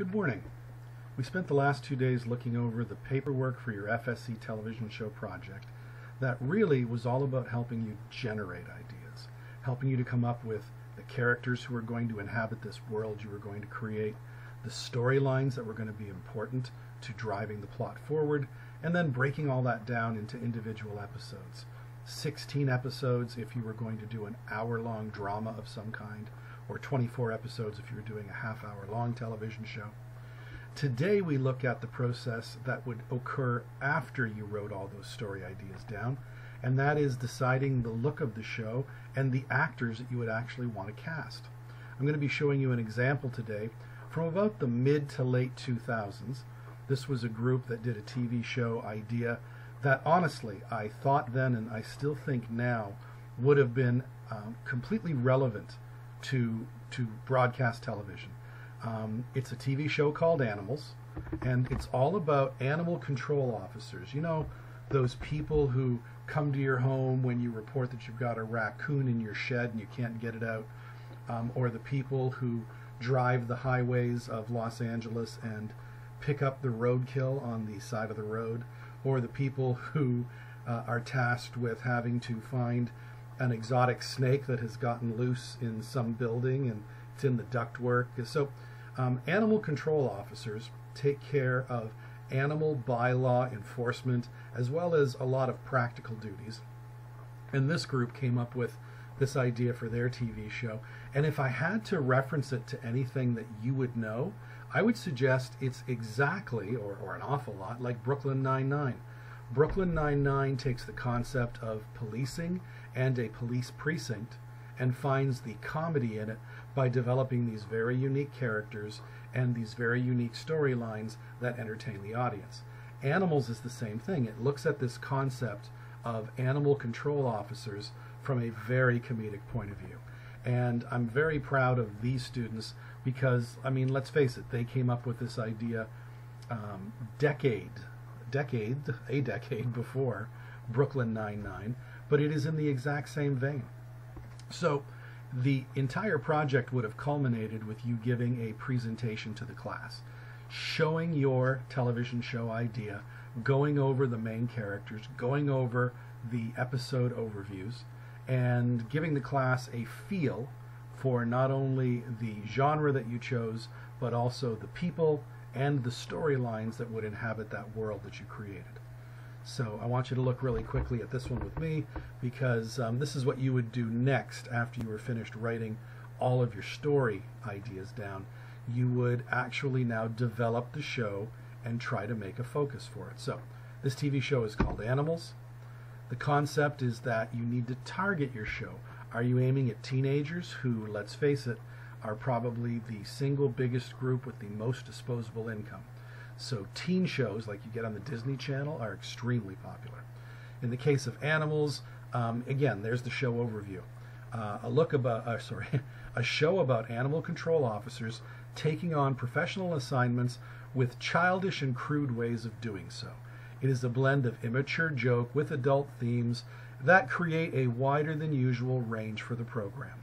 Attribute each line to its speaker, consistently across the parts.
Speaker 1: Good morning. We spent the last 2 days looking over the paperwork for your FSE television show project that really was all about helping you generate ideas, helping you to come up with the characters who are going to inhabit this world you are going to create, the storylines that were going to be important to driving the plot forward, and then breaking all that down into individual episodes. 16 episodes if you were going to do an hour-long drama of some kind, or 24 episodes if you were doing a half-hour-long television show. Today we look at the process that would occur after you wrote all those story ideas down, and that is deciding the look of the show and the actors that you would actually want to cast. I'm going to be showing you an example today from about the mid to late 2000s. This was a group that did a TV show idea that honestly I thought then and I still think now would have been completely relevant to broadcast television. It's a TV show called Animals, and it's all about animal control officers. You know, those people who come to your home when you report that you've got a raccoon in your shed and you can't get it out, or the people who drive the highways of Los Angeles and pick up the roadkill on the side of the road, or the people who are tasked with having to find an exotic snake that has gotten loose in some building and it's in the ductwork. So animal control officers take care of animal bylaw enforcement as well as a lot of practical duties. And this group came up with this idea for their TV show. And if I had to reference it to anything that you would know, I would suggest it's exactly, or an awful lot, like Brooklyn Nine-Nine. Brooklyn Nine-Nine takes the concept of policing and a police precinct and finds the comedy in it by developing these very unique characters and these very unique storylines that entertain the audience. Animals is the same thing. It looks at this concept of animal control officers from a very comedic point of view. And I'm very proud of these students because, I mean, let's face it, they came up with this idea a decade before Brooklyn Nine-Nine, but it is in the exact same vein. So the entire project would have culminated with you giving a presentation to the class, showing your television show idea, going over the main characters, going over the episode overviews, and giving the class a feel for not only the genre that you chose, but also the people and the storylines that would inhabit that world that you created. So I want you to look really quickly at this one with me, because this is what you would do next after you were finished writing all of your story ideas down. You would actually now develop the show and try to make a focus for it. So this TV show is called Animals. The concept is that you need to target your show. Are you aiming at teenagers who, let's face it, are probably the single biggest group with the most disposable income? So teen shows like you get on the Disney Channel are extremely popular. In the case of Animals, again, there's the show overview. A show about animal control officers taking on professional assignments with childish and crude ways of doing so. It is a blend of immature joke with adult themes that create a wider than usual range for the program.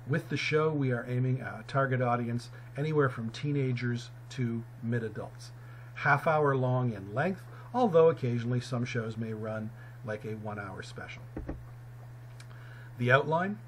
Speaker 1: With the show, we are aiming at a target audience anywhere from teenagers to mid-adults. Half-hour long in length, although occasionally some shows may run like a 1-hour special. The outline: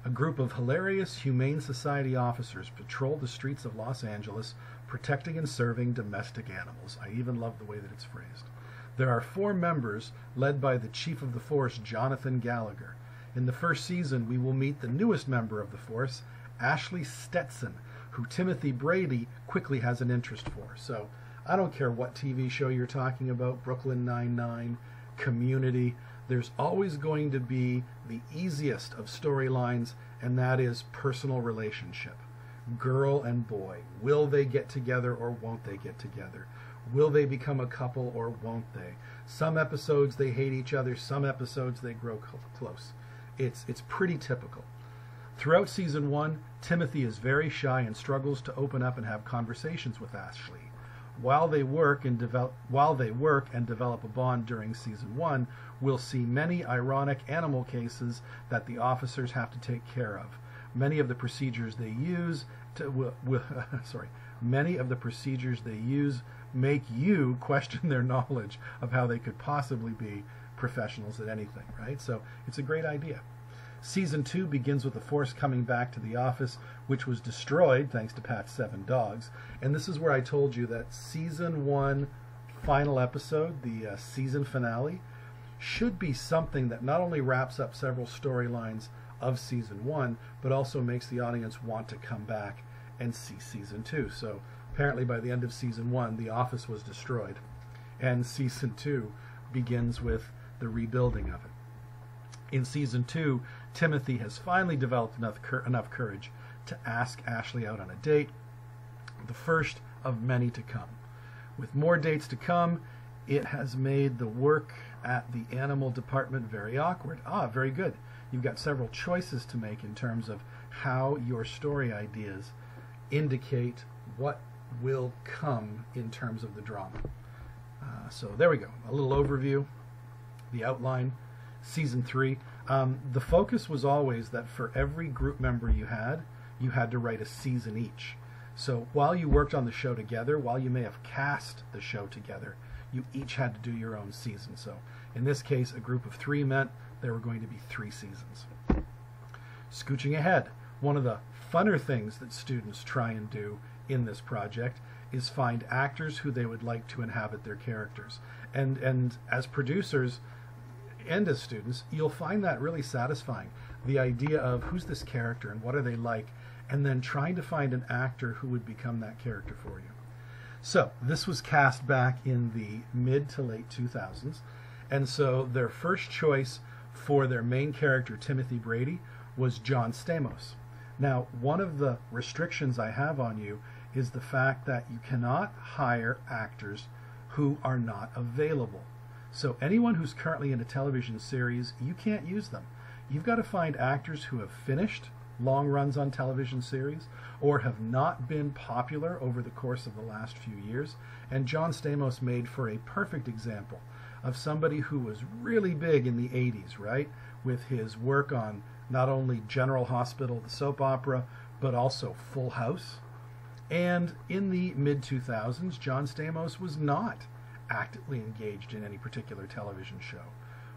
Speaker 1: a group of hilarious Humane Society officers patrol the streets of Los Angeles, protecting and serving domestic animals. I even love the way that it's phrased. There are 4 members led by the chief of the force, Jonathan Gallagher. In the first season, we will meet the newest member of the force, Ashley Stetson, who Timothy Brady quickly has an interest for. So I don't care what TV show you're talking about, Brooklyn Nine-Nine, Community, there's always going to be the easiest of storylines, and that is personal relationship. Girl and boy. Will they get together or won't they get together? Will they become a couple or won't they? Some episodes they hate each other, some episodes they grow close. It's pretty typical. Throughout season 1, Timothy is very shy and struggles to open up and have conversations with Ashley. While they work and develop a bond during season 1, we'll see many ironic animal cases that the officers have to take care of. Many of the procedures they use sorry, many of the procedures they use make you question their knowledge of how they could possibly be professionals at anything, right? So it's a great idea. Season 2 begins with the force coming back to the office, which was destroyed thanks to Pat's 7 dogs. And this is where I told you that Season 1 final episode, the season finale, should be something that not only wraps up several storylines of Season 1, but also makes the audience want to come back and see Season 2. So apparently by the end of Season 1, the office was destroyed, and Season 2 begins with the rebuilding of it. In Season 2, Timothy has finally developed enough courage to ask Ashley out on a date, the first of many to come. With more dates to come, it has made the work at the animal department very awkward. Very good. You've got several choices to make in terms of how your story ideas indicate what will come in terms of the drama. So there we go. A little overview, the outline. Season 3. The focus was always that for every group member you had to write a season each. So while you worked on the show together, while you may have cast the show together, you each had to do your own season. So in this case, a group of 3 meant there were going to be 3 seasons. Scooching ahead, one of the funner things that students try and do in this project is find actors who they would like to inhabit their characters. And as producers and as students, you'll find that really satisfying. The idea of who's this character and what are they like, and then trying to find an actor who would become that character for you. So this was cast back in the mid to late 2000s, and so their first choice for their main character, Timothy Brady, was John Stamos. Now, one of the restrictions I have on you is the fact that you cannot hire actors who are not available. So anyone who's currently in a television series, you can't use them. You've got to find actors who have finished long runs on television series or have not been popular over the course of the last few years. And John Stamos made for a perfect example of somebody who was really big in the 80s, right? With his work on not only General Hospital, the soap opera, but also Full House. And in the mid-2000s, John Stamos was not actively engaged in any particular television show,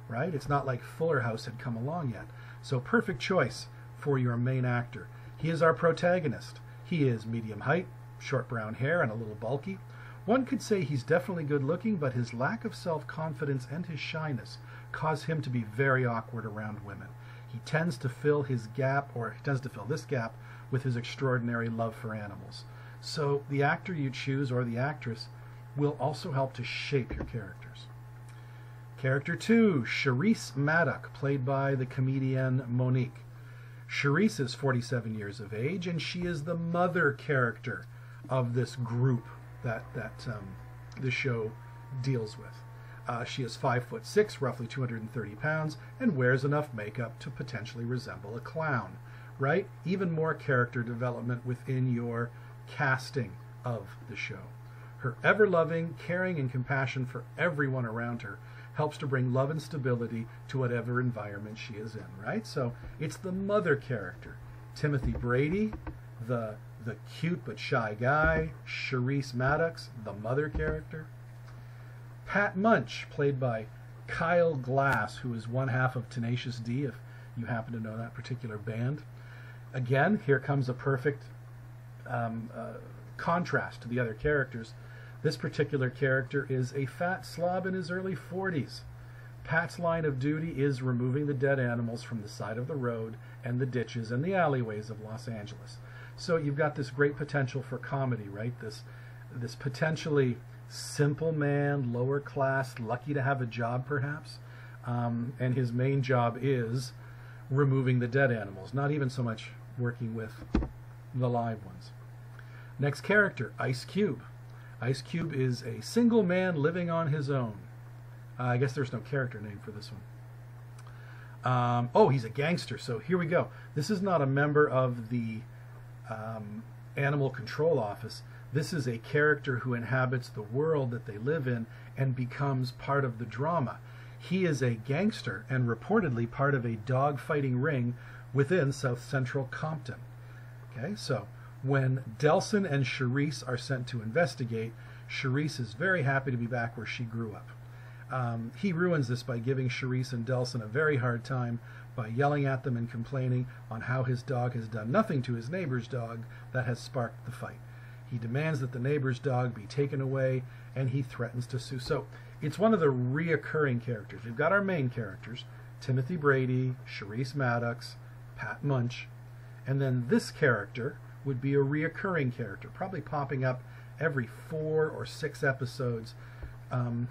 Speaker 1: right? It's not like Fuller House had come along yet. So perfect choice for your main actor. He is our protagonist. He is medium height, short brown hair, and a little bulky. One could say he's definitely good looking, but his lack of self-confidence and his shyness cause him to be very awkward around women. He tends to fill his gap, or he tends to fill this gap, with his extraordinary love for animals. So the actor you choose, or the actress, will also help to shape your characters. Character 2, Charisse Maddock, played by the comedian Monique. Charisse is 47 years of age, and she is the mother character of this group that the show deals with. She is 5'6", roughly 230 pounds, and wears enough makeup to potentially resemble a clown, right? Even more character development within your casting of the show. Her ever-loving, caring, and compassion for everyone around her helps to bring love and stability to whatever environment she is in, right? So it's the mother character. Timothy Brady, the cute but shy guy. Charisse Maddox, the mother character. Pat Munch, played by Kyle Glass, who is one half of Tenacious D, if you happen to know that particular band. Again, here comes a perfect contrast to the other characters. This particular character is a fat slob in his early 40s. Pat's line of duty is removing the dead animals from the side of the road and the ditches and the alleyways of Los Angeles. So you've got this great potential for comedy, right? This potentially simple man, lower class, lucky to have a job perhaps, and his main job is removing the dead animals, not even so much working with the live ones. Next character, Ice Cube. Ice Cube is a single man living on his own. I guess there's no character name for this one. Oh, he's a gangster, so here we go. This is not a member of the Animal Control Office. This is a character who inhabits the world that they live in and becomes part of the drama. He is a gangster and reportedly part of a dog fighting ring within South Central Compton. Okay, so When Delson and Charisse are sent to investigate, Charisse is very happy to be back where she grew up. He ruins this by giving Charisse and Delson a very hard time by yelling at them and complaining on how his dog has done nothing to his neighbor's dog that has sparked the fight. He demands that the neighbor's dog be taken away, and he threatens to sue. So it's one of the reoccurring characters. We've got our main characters, Timothy Brady, Charisse Maddox, Pat Munch, and then this character would be a reoccurring character, probably popping up every 4 or 6 episodes,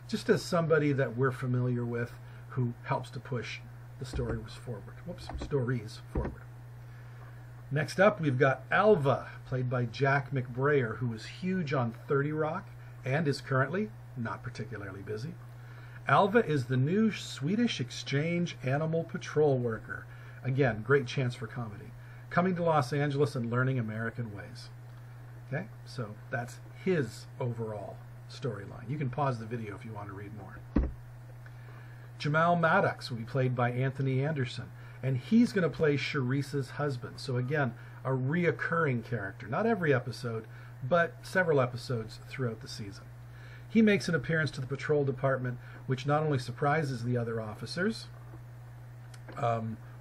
Speaker 1: just as somebody that we're familiar with who helps to push the stories forward. Next up, we've got Alva, played by Jack McBrayer, who was huge on 30 Rock and is currently not particularly busy. Alva is the new Swedish exchange animal patrol worker. Again, great chance for comedy. Coming to Los Angeles and learning American ways. Okay, so that's his overall storyline. You can pause the video if you want to read more. Jamal Maddox will be played by Anthony Anderson, and he's going to play Charisse's husband. So again, a reoccurring character. Not every episode, but several episodes throughout the season. He makes an appearance to the patrol department, which not only surprises the other officers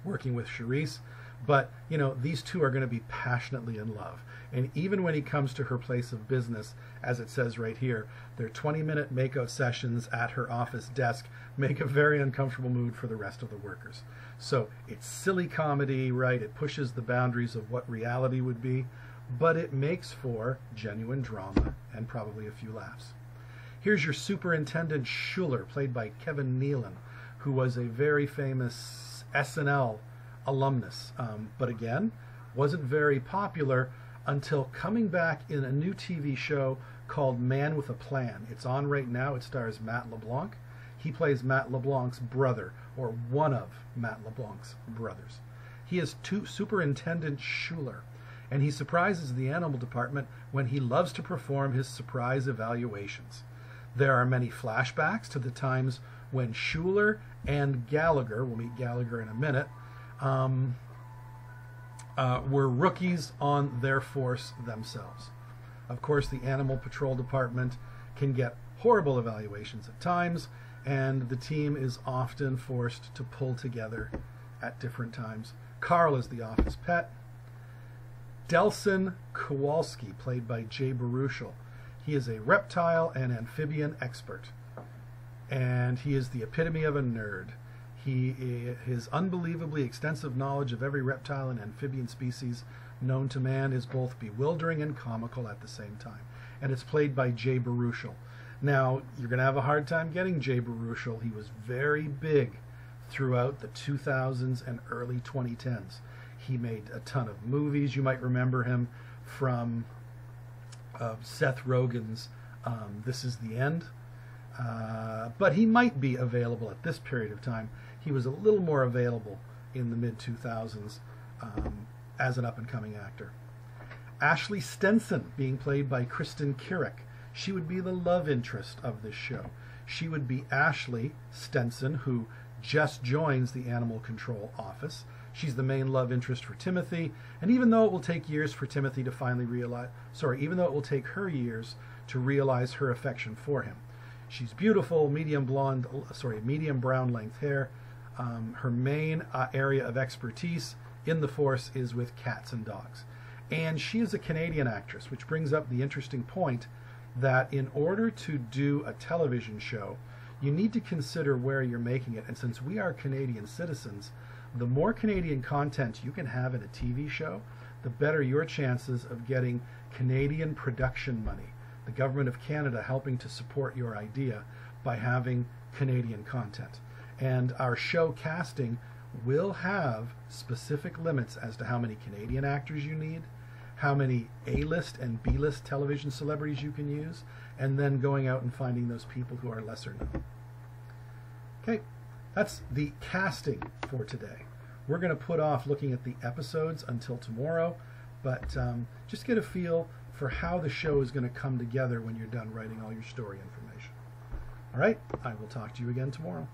Speaker 1: working with Charisse, but, you know, these two are going to be passionately in love. And even when he comes to her place of business, as it says right here, their 20-minute makeout sessions at her office desk make a very uncomfortable mood for the rest of the workers. So it's silly comedy, right? It pushes the boundaries of what reality would be, but it makes for genuine drama and probably a few laughs. Here's your Superintendent Schuler, played by Kevin Nealon, who was a very famous SNL alumnus, but again, wasn't very popular until coming back in a new TV show called Man with a Plan. It's on right now. It stars Matt LeBlanc. He plays Matt LeBlanc's brother, or one of Matt LeBlanc's brothers. He is Superintendent Schuler, and he surprises the animal department when he loves to perform his surprise evaluations. There are many flashbacks to the times when Schuler and Gallagher, we'll meet Gallagher in a minute, were rookies on their force themselves. Of course, the Animal Patrol Department can get horrible evaluations at times, and the team is often forced to pull together at different times. Carl is the office pet. Delson Kowalski, played by Jay Baruchel. He is a reptile and amphibian expert, and he is the epitome of a nerd. His unbelievably extensive knowledge of every reptile and amphibian species known to man is both bewildering and comical at the same time. And it's played by Jay Baruchel. Now, you're going to have a hard time getting Jay Baruchel. He was very big throughout the 2000s and early 2010s. He made a ton of movies. You might remember him from Seth Rogen's This Is the End. But he might be available at this period of time. He was a little more available in the mid-2000s as an up-and-coming actor. Ashley Stenson, being played by Kristen Kirek. She would be the love interest of this show. She would be Ashley Stenson, who just joins the Animal Control Office. She's the main love interest for Timothy, and even though it will take years for Timothy to finally realize, even though it will take her years to realize her affection for him. She's beautiful, medium brown length hair. Her main area of expertise in the force is with cats and dogs. And she is a Canadian actress, which brings up the interesting point that in order to do a television show, you need to consider where you're making it. And since we are Canadian citizens, the more Canadian content you can have in a TV show, the better your chances of getting Canadian production money. The government of Canada helping to support your idea by having Canadian content. And our show casting will have specific limits as to how many Canadian actors you need, how many A-list and B-list television celebrities you can use, and then going out and finding those people who are lesser known. Okay, that's the casting for today. We're going to put off looking at the episodes until tomorrow, but just get a feel for how the show is going to come together when you're done writing all your story information. All right, I will talk to you again tomorrow.